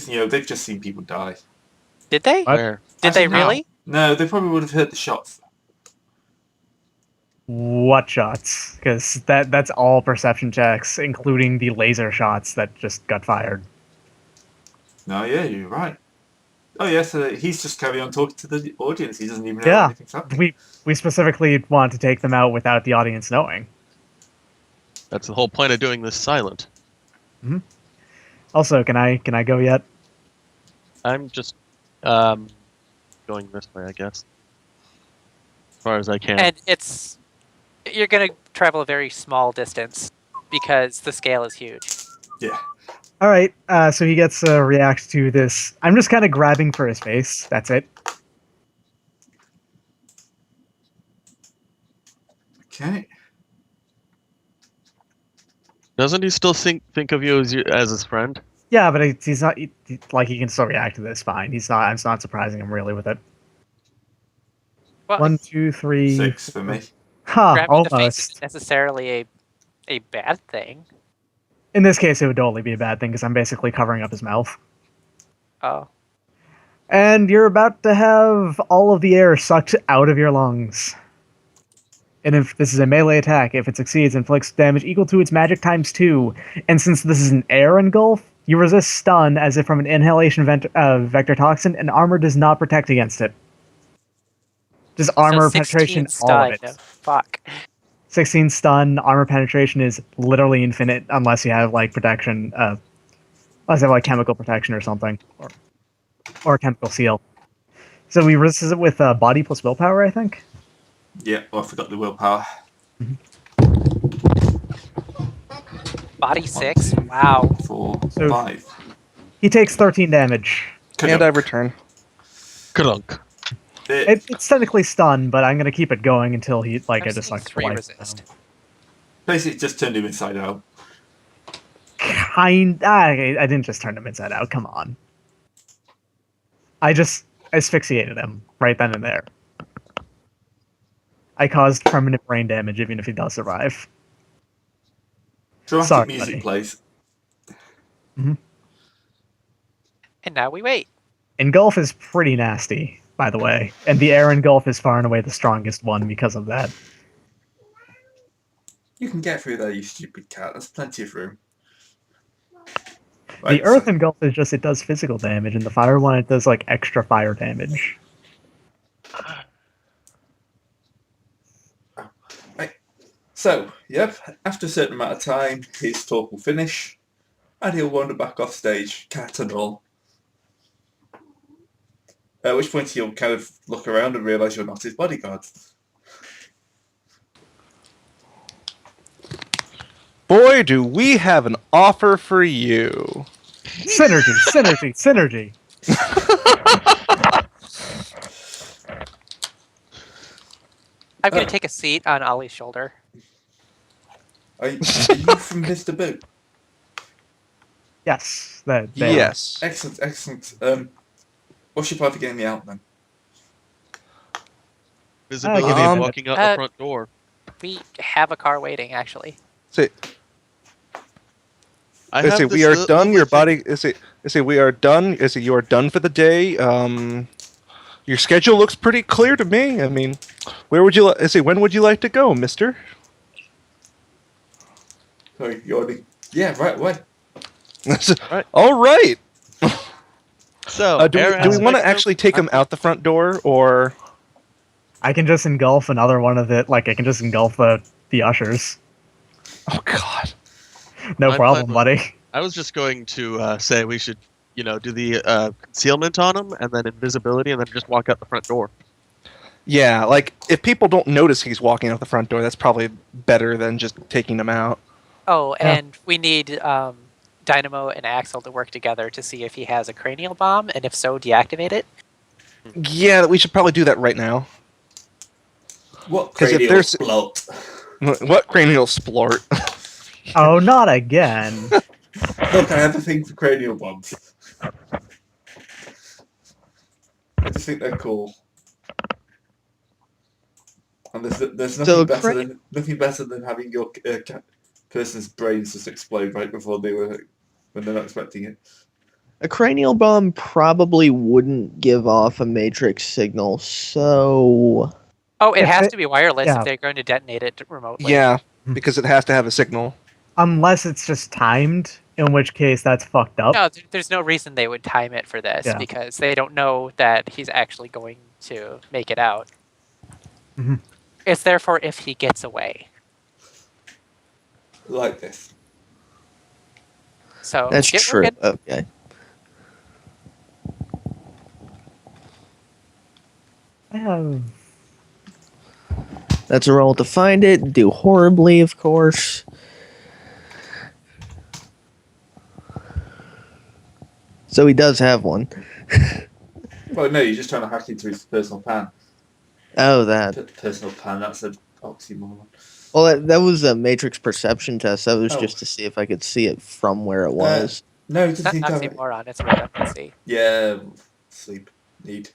Because, they've just seen people die. Did they? Where? Did they Actually, really? No, they probably would have heard the shots. What shots? Because that's all perception checks, including the laser shots that just got fired. No, yeah, you're right. Oh, yeah, so he's just carrying on talking to the audience. He doesn't even know anything's happening. We specifically want to take them out without the audience knowing. That's the whole point of doing this silent. Mm-hmm. Also, can I go yet? I'm just going this way, I guess. As far as I can. And you're going to travel a very small distance because the scale is huge. Yeah. All right, so he gets reacts to this. I'm just kind of grabbing for his face. That's it. Okay. Doesn't he still think of you as his friend? Yeah, but he's not he can still react to this fine. He's not. I'm not surprising him really with it. Well, 1, 2, 3, 6 for me. grabbing the face almost. isn't necessarily a bad thing. In this case, it would totally be a bad thing because I'm basically covering up his mouth. Oh. And you're about to have all of the air sucked out of your lungs. And if this is a melee attack, if it succeeds, inflicts damage equal to its magic times 2. And since this is an air engulf, you resist stun as if from an inhalation vector toxin, and armor does not protect against it. Just armor penetration, all of it. No, fuck. 16 stun, armor penetration is literally infinite unless you have protection, unless you have chemical protection or something, or chemical seal. So we resist it with body plus willpower, I think. Yeah, I forgot the willpower. Body 6? Wow. 4, So- 5. He takes 13 damage. And I return. Kadunk. It's technically stun, but I'm gonna keep it going until he I just 3 resist. Basically, just turned him inside out. I didn't just turn him inside out. Come on. I just asphyxiated him right then and there. I caused permanent brain damage, even if he does survive. Dramatic Sorry, music buddy. plays. And now we wait. Engulf is pretty nasty, by the way, and the air engulf is far and away the strongest one because of that. You can get through there, you stupid cat. There's plenty of room. The earth engulf is just, it does physical damage, and the fire one, it does extra fire damage. So, yep, after a certain amount of time, his talk will finish, and he'll wander back off stage, cat and all. At which point he'll kind of look around and realise you're not his bodyguard. Boy, do we have an offer for you. Synergy. I'm going to take a seat on Ollie's shoulder. Are you from Mr. Boot? Yes. Yes. Excellent. What's your plan for getting me out then? Visibility walking out the front door. We have a car waiting, actually. Say, I have we are done. Your body. We are done. You are done for the day. Your schedule looks pretty clear to me. I mean, where would you? When would you like to go, Mister? Sorry, you already... Yeah, right away. Right. All right. So, do we want to actually take him out the front door, or? I can just engulf another one of it. I can just engulf the ushers. Oh God. No My problem, plan buddy. I was just going to say we should, do the concealment on him, and then invisibility, and then just walk out the front door. Yeah, if people don't notice he's walking out the front door, that's probably better than just taking him out. Oh, Yeah. and we need Dynamo and Axel to work together to see if he has a cranial bomb, and if so, deactivate it. Yeah, we should probably do that right now. What 'Cause if cranial there's- bloat? What cranial splort? Oh, not again. Look, I have a thing for cranial bombs. I just think they're cool. And there's nothing better than having your person's brains just explode right before when they're not expecting it. A cranial bomb probably wouldn't give off a matrix signal, so Oh, it If has it- to be wireless yeah. if they're going to detonate it remotely. Yeah, because it has to have a signal. Unless it's just timed, in which case that's fucked up. No, there's no reason they would time it for this Yeah. because they don't know that he's actually going to make it out. Mhm. It's therefore if he gets away. Like this. So that's get true. working. Okay. I have That's a roll to find it. Do horribly, of course. So he does have one. Well, no, you're just trying to hack into his personal pan. Oh, that. Personal pan, that's an oxymoron. Well, that was a matrix perception test. That was Oh. just to see if I could see it from where it was. No, it It's doesn't not need to have it. oxymoron, it's redundancy. Yeah, sleep. Need.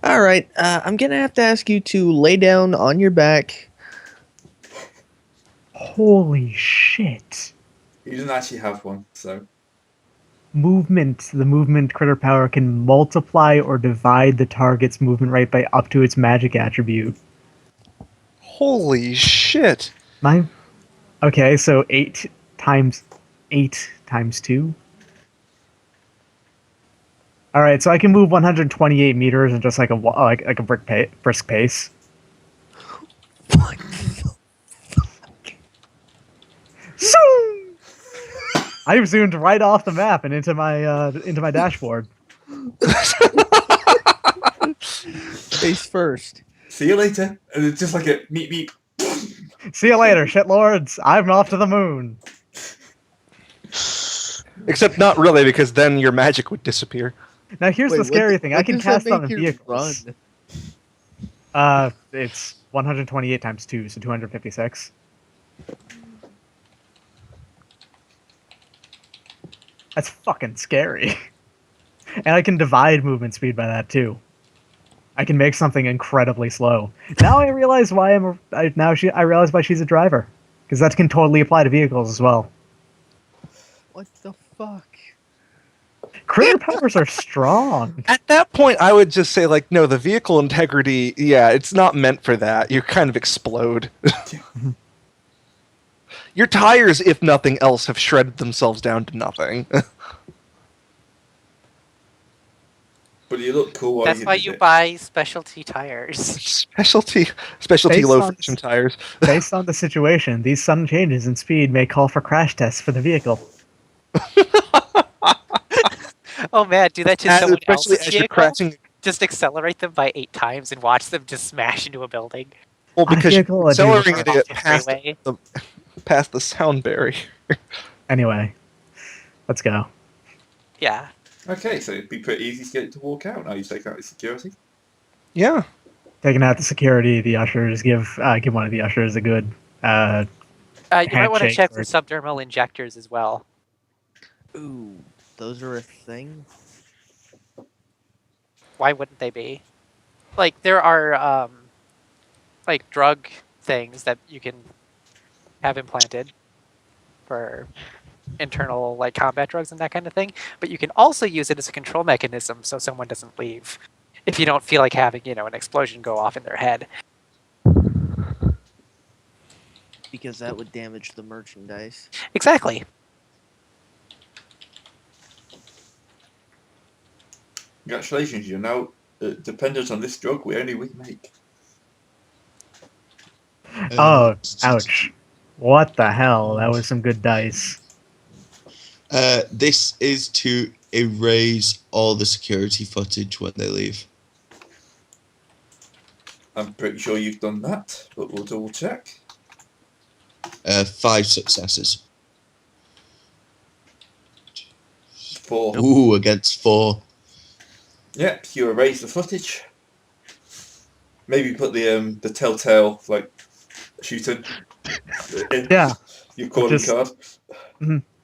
All right. I'm going to have to ask you to lay down on your back. holy shit. He doesn't actually have one, so. Movement. The movement critter power can multiply or divide the target's movement rate by up to its magic attribute. Holy shit! Okay, so 8 times 2. All right, so I can move 128 meters in just like a brisk pace. What? Zoom! I've zoomed right off the map and into my dashboard. Face first. See you later. And it's just like a meep meep. See you later, shitlords. I'm off to the moon. Except not really, because then your magic would disappear. Now here's Wait, the scary thing. I what can does that cast on make you vehicles. run? It's 128 times 2, so 256. That's fucking scary. And I can divide movement speed by that too. I can make something incredibly slow. Now I realize why I realize why she's a driver, because that can totally apply to vehicles as well. What the fuck? Critter powers are strong. At that point, I would just say, like, no, the vehicle integrity, yeah, it's not meant for that. You kind of explode. Your tires, if nothing else, have shredded themselves down to nothing. But you look cool while That's why did you it. buy specialty tires. Specialty Based low on- friction tires. Based on the situation, these sudden changes in speed may call for crash tests for the vehicle. Oh man, do that to And someone especially else's as you're vehicle? crashing. Just accelerate them by 8 times and watch them just smash into a building. Well, I because can't you're go a dude accelerating Or it off the past freeway. past the sound barrier. Anyway, let's go. Yeah. Okay, so it'd be pretty easy to get it to walk out. Now you take out the security. Yeah. Taking out the security, the ushers give one of the ushers a good. You might want to Handshake check for or- subdermal injectors as well. Ooh, those are a thing? Why wouldn't they be? Like, there are, like, drug things that you can have implanted for internal, like, combat drugs and that kind of thing. But you can also use it as a control mechanism so someone doesn't leave. If you don't feel like having, an explosion go off in their head. Because that would damage the merchandise. Exactly. Congratulations, you're now dependent on this drug we make. Oh, ouch! What the hell? That was some good dice. This is to erase all the security footage when they leave. I'm pretty sure you've done that, but we'll double check. 5 successes. 4. Ooh, against 4. Yep, you erase the footage. Maybe put the telltale shooting in Yeah, your calling Just- card.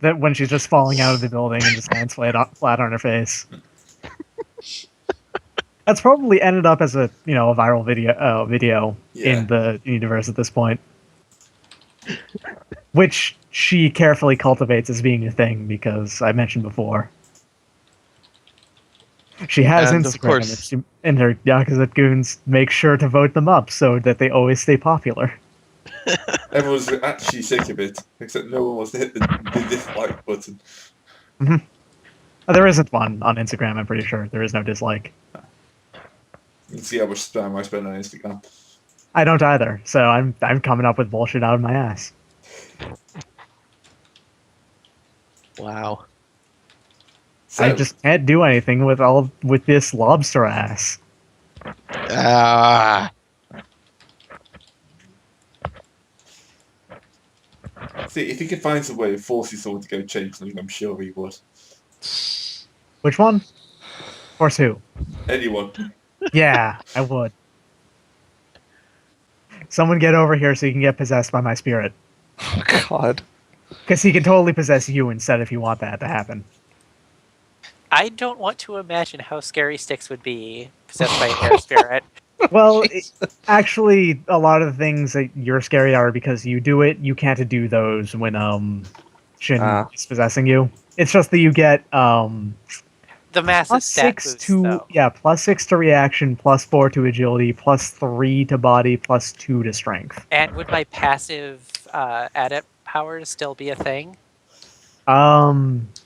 that when she's just falling out of the building and just lands flat on her face. That's probably ended up as a viral video Yeah. in the universe at this point, which she carefully cultivates as being a thing because I mentioned before. She has And of Instagram, course- and her Yakuza goons make sure to vote them up so that they always stay popular. Everyone's actually sick of it, except no one wants to hit the dislike button. There isn't one on Instagram, I'm pretty sure. There is no dislike. You can see how much time I spend on Instagram. I don't either, so I'm coming up with bullshit out of my ass. Wow. So, I just can't do anything with this lobster ass. Ah. see, if he could find some way of forcing someone to go changeling, I'm sure he would. Which one? Force who? Anyone. Yeah, I would. Someone get over here so you can get possessed by my spirit. Oh, God. Because he can totally possess you instead if you want that to happen. I don't want to imagine how scary Styx would be possessed by a air spirit. Well, actually, a lot of the things that you're scary are because you do it. You can't do those when Shin is possessing you. It's just that you get The massive plus stat 6 boost, to though. +6 to reaction, +4 to agility, +3 to body, +2 to strength. And would my passive adept powers still be a thing?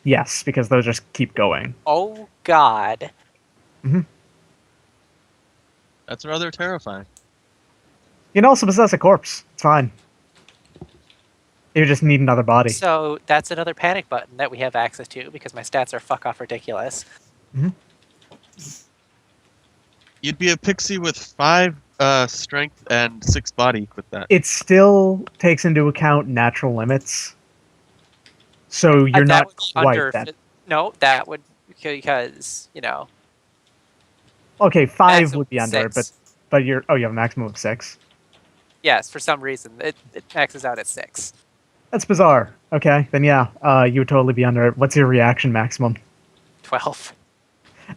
Yes, because those just keep going. Oh God! That's rather terrifying. You can also possess a corpse. It's fine. You just need another body. So that's another panic button that we have access to because my stats are fuck off ridiculous. You'd be a pixie with 5 strength and 6 body with that. It still takes into account natural limits. So you're That not would be quite under. that. No, that would because Okay, 5 maximum would be under it, 6. but you have a maximum of 6. Yes, for some reason it maxes out at 6. That's bizarre. Okay, then yeah, you would totally be under it. What's your reaction maximum? 12.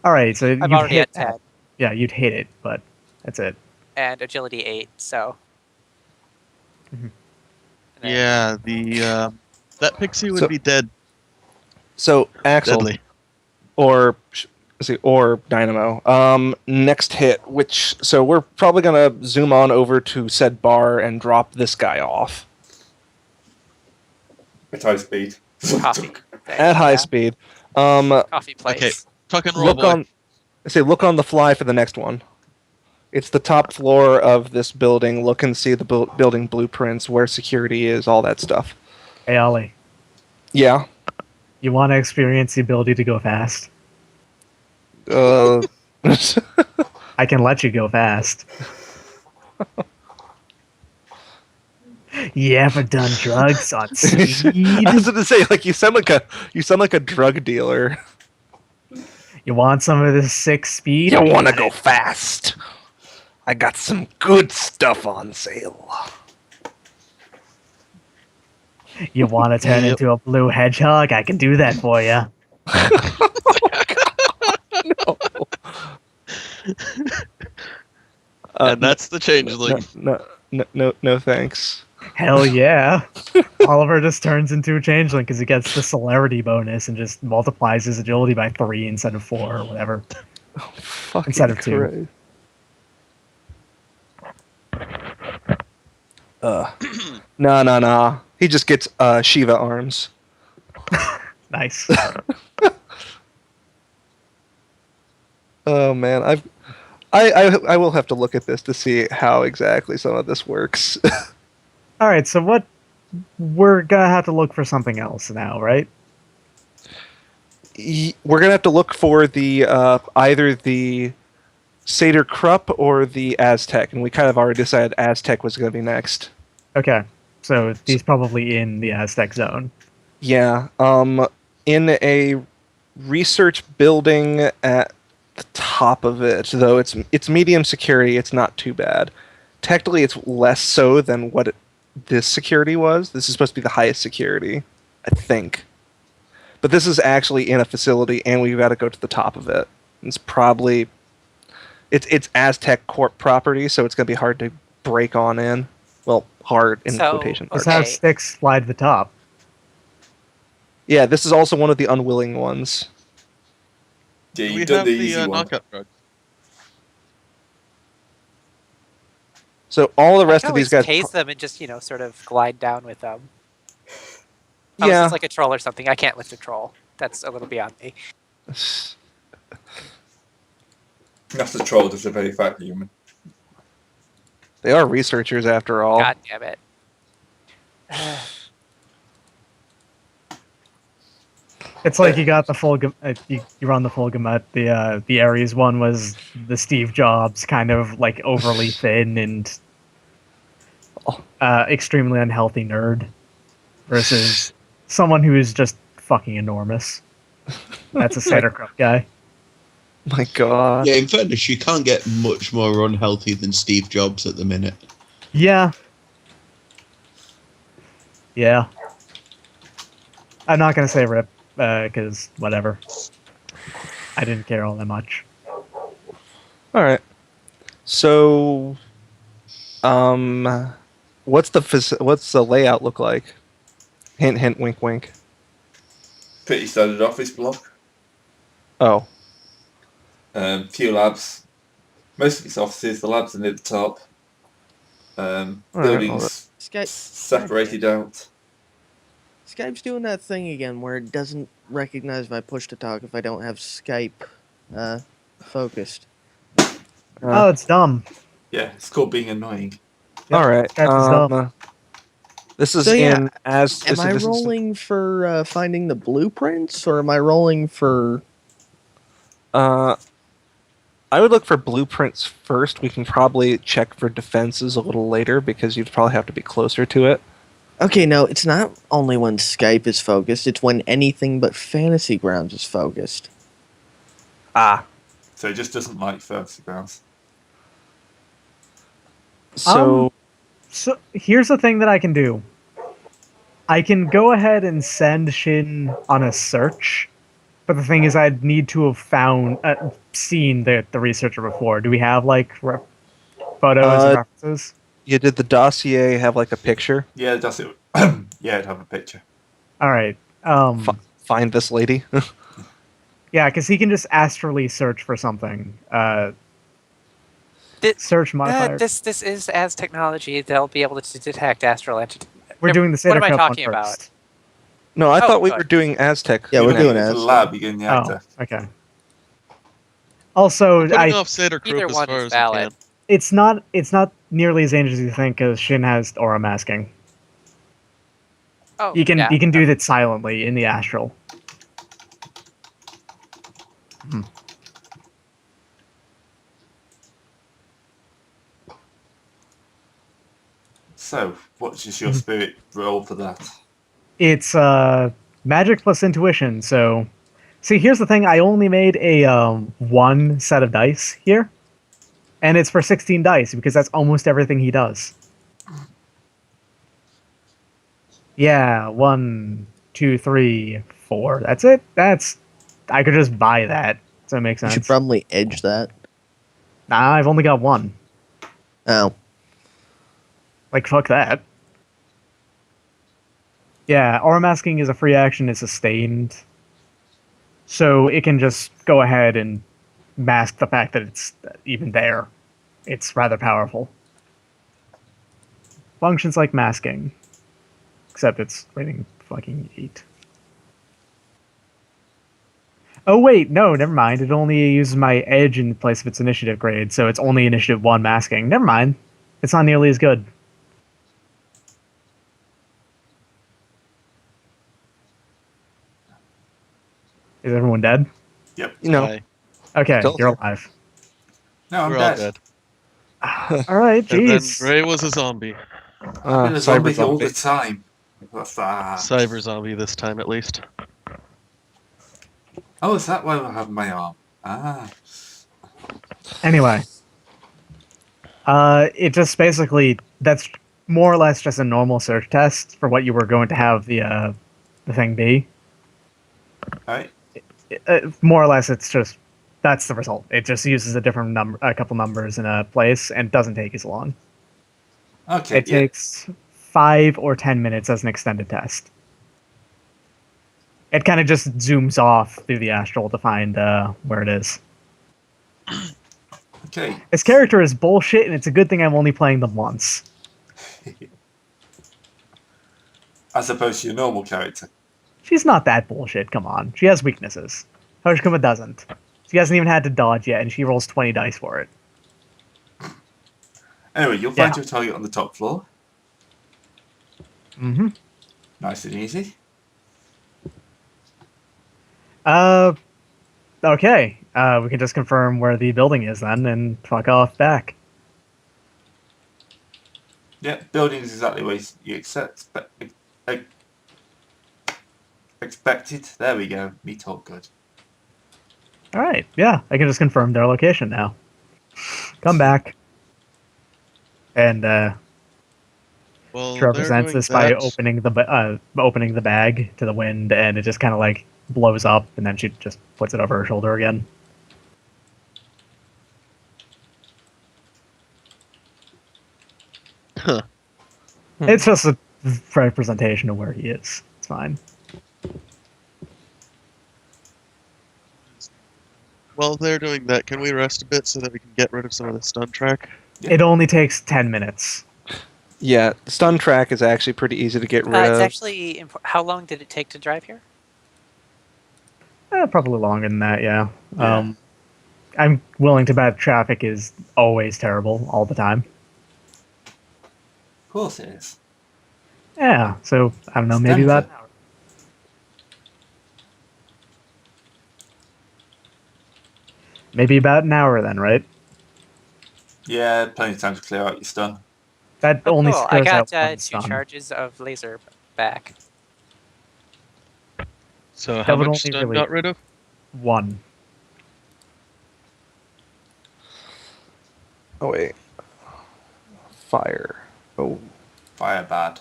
All right, so I'm you'd already hit at 10 that. Yeah, you'd hit it, but that's it. and agility 8. So. Mhm. And then- Yeah, the that pixie would So- be dead. So, Axel, Deadly. or Dynamo. Next hit, so we're probably gonna zoom on over to said bar and drop this guy off At high speed. Coffee. at high Yeah, speed. Coffee place. Okay. Tuck and roll, Look boy. look on the fly for the next one. It's the top floor of this building. Look and see the building blueprints, where security is, all that stuff. Hey, Ollie, Yeah. you want to experience the ability to go fast? I can let you go fast. You ever done drugs on speed? I was gonna say, like, you sound like a drug dealer. You want some of this sick speed? You want to go fast? I got some good stuff on sale. You want to turn Yep. into a blue hedgehog? I can do that for you. And that's the changeling. No, thanks. Hell yeah. Oliver just turns into a changeling because he gets the celerity bonus and just multiplies his agility by 3 instead of 4 or whatever. Fucking Instead of 2. Christ. Nah. He just gets Shiva arms. Nice. Oh man, I will have to look at this to see how exactly some of this works. All right, so what? We're gonna have to look for something else now, right? We're gonna have to look for the either the Satyr Krupp or the Aztec, and we kind of already decided Aztec was gonna be next. Okay, so he's probably in the Aztec zone. Yeah, in a research building at the top of it, though it's medium security. It's not too bad. Technically, it's less so than what this security was. This is supposed to be the highest security, I think. But this is actually in a facility, and we've got to go to the top of it. It's probably it's Aztec Corp property, so it's going to be hard to break on in. Well, hard in So, quotation Let's marks. Okay. have Styx slide to the top. Yeah, this is also one of the unwilling ones. Yeah, Do we you've done have the the easy one. knockout drug? So all the I rest can of these always guys. tase them and just, sort of glide down with them. Unless Yeah. it's like a troll or something. I can't lift a troll. That's a little beyond me. That's a troll, just a very fat human. They are researchers after all. God damn it. It's like you got the full. You run the full gamut. The Ares one was the Steve Jobs kind of like overly thin and extremely unhealthy nerd, versus someone who is just fucking enormous. That's a Sattercroft guy. My God. Yeah, in fairness, you can't get much more unhealthy than Steve Jobs at the minute. Yeah. Yeah. I'm not gonna say rip, because whatever. I didn't care all that much. All right. So, what's the layout look like? Hint, hint, wink, wink. Pretty standard office block. Oh, Few labs. Most of it's offices. The labs are near the top. Alright, Buildings Skype. separated out. Skype's doing that thing again where it doesn't recognize my push to talk if I don't have Skype focused. Oh, it's dumb. Yeah, it's called being annoying. Yep, all right. Skype is dumb. This is So, yeah, in as. Am I this is- rolling for finding the blueprints, or am I rolling for? I would look for blueprints first. We can probably check for defenses a little later because you'd probably have to be closer to it. Okay, no, it's not only when Skype is focused; it's when anything but Fantasy Grounds is focused. Ah, So it just doesn't like fantasy grounds. so So here's the thing that I can do. I can go ahead and send Shin on a search, but the thing is, I'd need to have seen the researcher before. Do we have like photos and references? you did the dossier have like a picture? Yeah, that's it. Yeah, it'd have a picture. All right. Find this lady. Yeah, because he can just astrally search for something. Search modifier. This is as technology. They'll be able to detect astral entities. We're doing the What am I Sattercroft talking one about? first. No, I Oh, thought we God. were doing Aztec. Yeah, we're You're doing in the Aztec. lab, you're getting the Oh, actor. okay. Also, Putting off Seder Either Group as one far is as valid. we can. it's not nearly as dangerous as you think because Shin has aura masking. Oh, You can yeah. do that silently in the astral. So, what's just your spirit roll for that? It's magic plus intuition. So, see, here's the thing. I only made a one set of dice here, and it's for 16 dice because that's almost everything he does. Yeah, 1, 2, 3, 4. That's it. I could just buy that. Does that make You sense? should probably edge that. Nah, I've only got one. Oh, Like, fuck that. Yeah, aura masking is a free action. It's sustained. So it can just go ahead and mask the fact that it's even there. It's rather powerful. Functions like masking. Except it's rating fucking 8. Oh wait, no, never mind. It only uses my edge in place of its initiative grade, so it's only initiative 1 masking. Never mind. It's not nearly as good. Is everyone dead? No. Aye. Okay, Still you're here. alive. No, I'm We're all dead. dead. Alright, And then jeez. Ray was a zombie. I've been a Cyber zombie all the zombie. time. What's that? Cyber zombie this time at least. Oh, is that why I have my arm? Ah. Anyway. It just basically, that's more or less just a normal search test for what you were going to have the thing be. Alright. More or less, it's just, that's the result. It just uses a couple numbers in a place, and doesn't take as long. Okay, It takes 5 or 10 minutes as an extended test. It kind of just zooms off through the astral to find where it is. Okay. His character is bullshit, and it's a good thing I'm only playing them once. As opposed to your normal character. She's not that bullshit, come on. She has weaknesses. Hoshikuma doesn't. She hasn't even had to dodge yet, and she rolls 20 dice for it. Anyway, you'll find Yeah. your target on the top floor. Mm-hmm. Nice and easy. Okay. We can just confirm where the building is then, and fuck off back. Yeah, building is exactly where you expected. There we go. Me talk good. Alright, yeah, I can just confirm their location now. Come back. And, Well, she they're represents doing this by that. opening the bag to the wind, and it just kind of like blows up, and then she just puts it over her shoulder again. Huh. It's just a representation of where he is. It's fine. While they're doing that, can we rest a bit so that we can get rid of some of the stun track? Yeah. It only takes 10 minutes. Yeah, stun track is actually pretty easy to get rid It's of. actually. How long did it take to drive here? Probably longer than that, yeah. Yeah. I'm willing to bet traffic is always terrible all the time. Of course it is. Yeah, so I don't know, maybe about an hour. Maybe about an hour then, right? Yeah, plenty of time to clear out your stun. That Oh, only cool. I scares got out one 2 stun. charges of laser back. So how would much only stun really- got rid of? One. Oh wait, fire. Oh, Fire bad.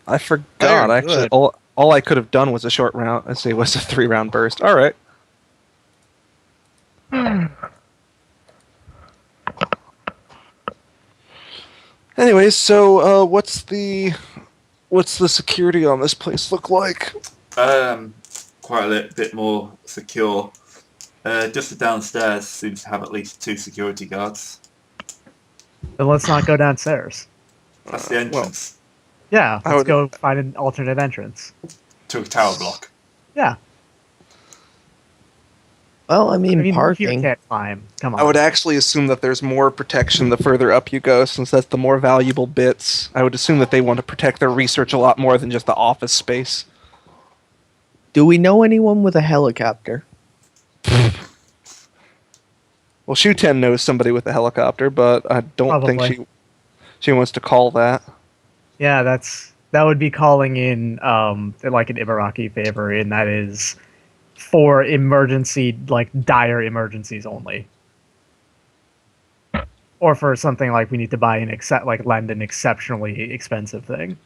I forgot. Fire Actually, good. all I could have done was a short round. Let's see, it was a 3-round burst. All right. Anyways, so what's the security on this place look like? Quite a bit more secure. Just the downstairs seems to have at least 2 security guards. Then let's not go downstairs. That's the entrance Yeah, I let's would- go find an alternate entrance. to a tower block. Yeah. Well, I mean, I mean, you parking. can't climb. Come on. I would actually assume that there's more protection the further up you go, since that's the more valuable bits. I would assume that they want to protect their research a lot more than just the office space. Do we know anyone with a helicopter? Well, Shuten knows somebody with a helicopter, but I don't think Probably. she wants to call that. Yeah, that would be calling in like an Ibaraki favor, and that is for emergency, like dire emergencies only. Or for something like we need to buy lend an exceptionally expensive thing.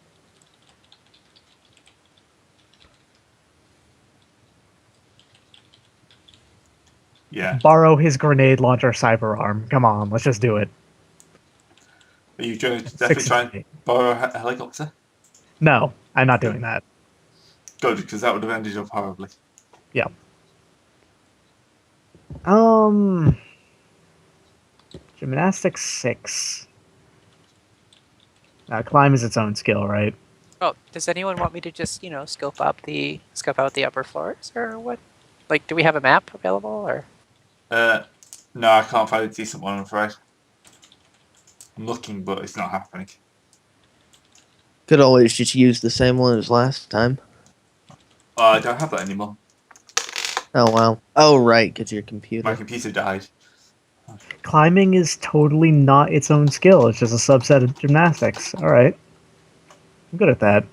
Yeah. Borrow his grenade launcher cyber arm. Come on, let's just do it. Are you going to definitely try and borrow a helicopter? No, I'm not doing that. Good, because that would have ended up horribly. Yeah. Gymnastics 6. Climb is its own skill, right? Oh, does anyone want me to just scope out the upper floors or what? Like, do we have a map available or? No, I can't find a decent one, I'm afraid. I'm looking, but it's not happening. Could always just use the same one as last time. I don't have that anymore. Oh, wow. Oh, right, because your computer. My computer died. Climbing is totally not its own skill. It's just a subset of gymnastics. All right. I'm good at that.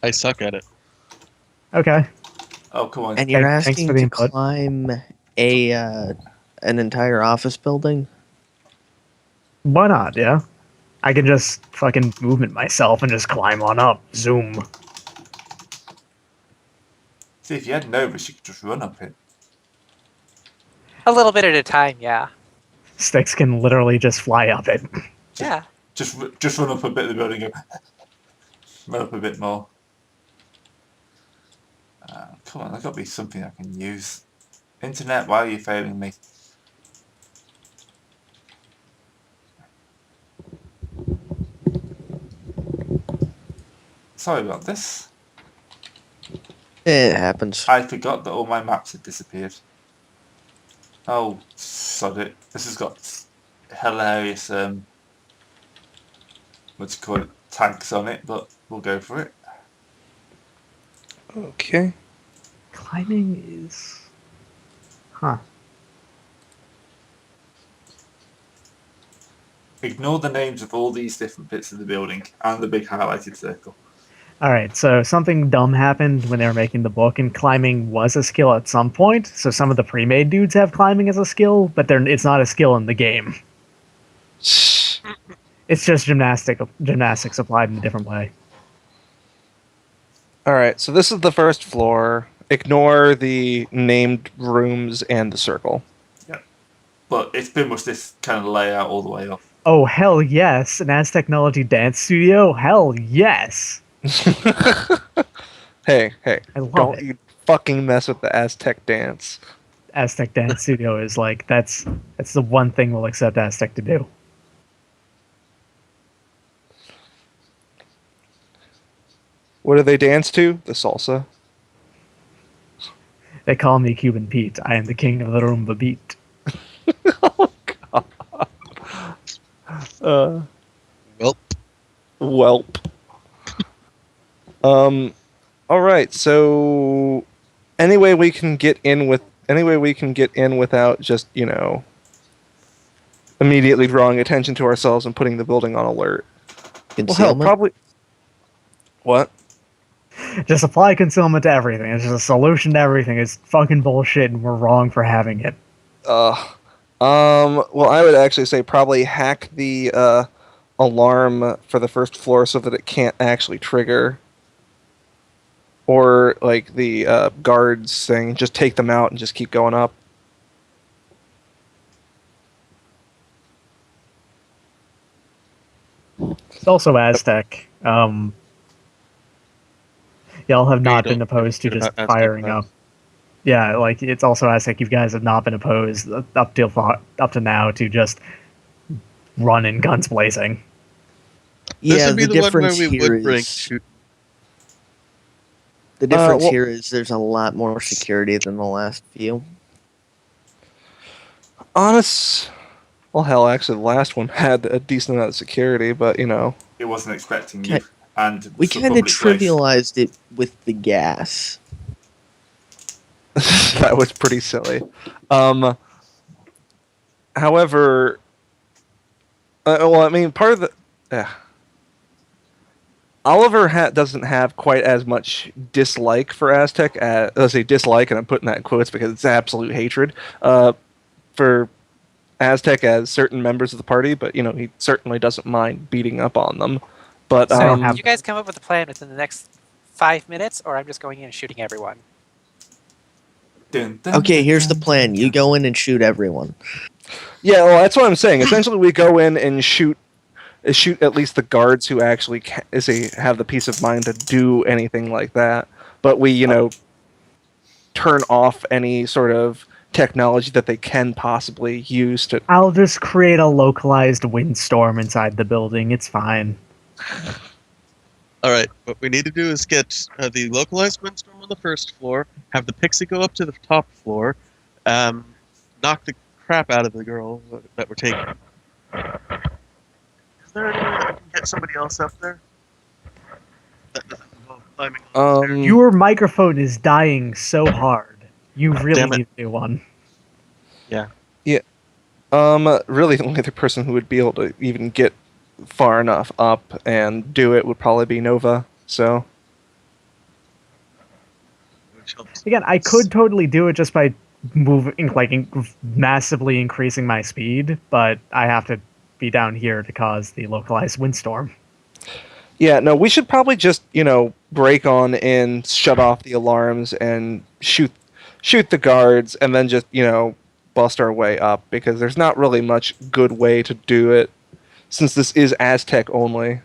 I suck at it. Okay. Oh, come on. And you're Thanks asking for the to input. climb an entire office building? Why not? Yeah. I can just fucking movement myself and just climb on up. Zoom. See, if you had Nova, she could just run up it. A little bit at a time, yeah. Sticks can literally just fly up it. Yeah. Just run up a bit of the building and go, run up a bit more. Come on, there's got to be something I can use. Internet, why are you failing me? Sorry about this. It happens. I forgot that all my maps had disappeared. Oh, sod it. This has got hilarious, what do you call it, tags on it, but we'll go for it. Okay. Climbing is... Huh. Ignore the names of all these different bits of the building and the big highlighted circle. Alright, so something dumb happened when they were making the book, and climbing was a skill at some point, so some of the pre-made dudes have climbing as a skill, but it's not a skill in the game. It's just gymnastics applied in a different way. Alright, so this is the first floor. Ignore the named rooms and the circle. But it's pretty much this kind of layout all the way off. Oh, hell yes! An Aztechnology dance studio? Hell yes! Hey, I love don't it. you fucking mess with the Aztec dance. Aztec Dance Studio is like, that's the one thing we'll accept Aztec to do. What do they dance to? The salsa. They call me Cuban Pete. I am the king of the rumba beat. Oh, God. Well, Welp. All right. So, any way we can get in without just immediately drawing attention to ourselves and putting the building on alert. Well, hell, Concealment? probably. What? Just apply concealment to everything. It's just a solution to everything. It's fucking bullshit, and we're wrong for having it. Well, I would actually say probably hack the alarm for the first floor so that it can't actually trigger. Or like the guards thing, just take them out and just keep going up. It's also Aztec. Y'all have not don't- been opposed to you're just not Aztec firing now. up. Yeah, like it's also Aztec. You guys have not been opposed up to now to just running guns blazing. this Yeah, would be the the one where difference we here would bring is shoot. the difference well- here is there's a lot more security than the last few. Well, hell, actually, the last one had a decent amount of security, but It wasn't expecting you. And We it's a kind of public place. trivialized it with the gas. that was pretty silly. However, well, I mean, part of the Oliver doesn't have quite as much dislike for Aztec. Let's say dislike, and I'm putting that in quotes because it's absolute hatred for Aztec as certain members of the party. But he certainly doesn't mind beating up on them. But So, don't have- you guys come up with a plan within the next 5 minutes, or I'm just going in and shooting everyone? Dun, dun, Okay, dun, here's the dun, plan. dun, You dun. go in and shoot everyone. yeah, well, that's what I'm saying. Essentially, we go in and shoot at least the guards who actually have the peace of mind to do anything like that. But we, turn off any sort of technology that they can possibly use to. I'll just create a localized windstorm inside the building. It's fine. All right, what we need to do is get the localized windstorm on the first floor, have the pixie go up to the top floor, knock the crap out of the girl that we're taking. Is there any way that we can get somebody else up there? That doesn't involve climbing on the stairs? Your microphone is dying so hard. You really Damn it. need to do one. Really, the only other person who would be able to even get far enough up and do it would probably be Nova. So. Which helps. Again, I could totally do it just by massively increasing my speed, but I have to be down here to cause the localized windstorm. Yeah, no, we should probably just, break on in, shut off the alarms, and shoot the guards, and then just, bust our way up, because there's not really much good way to do it, since this is Aztec only.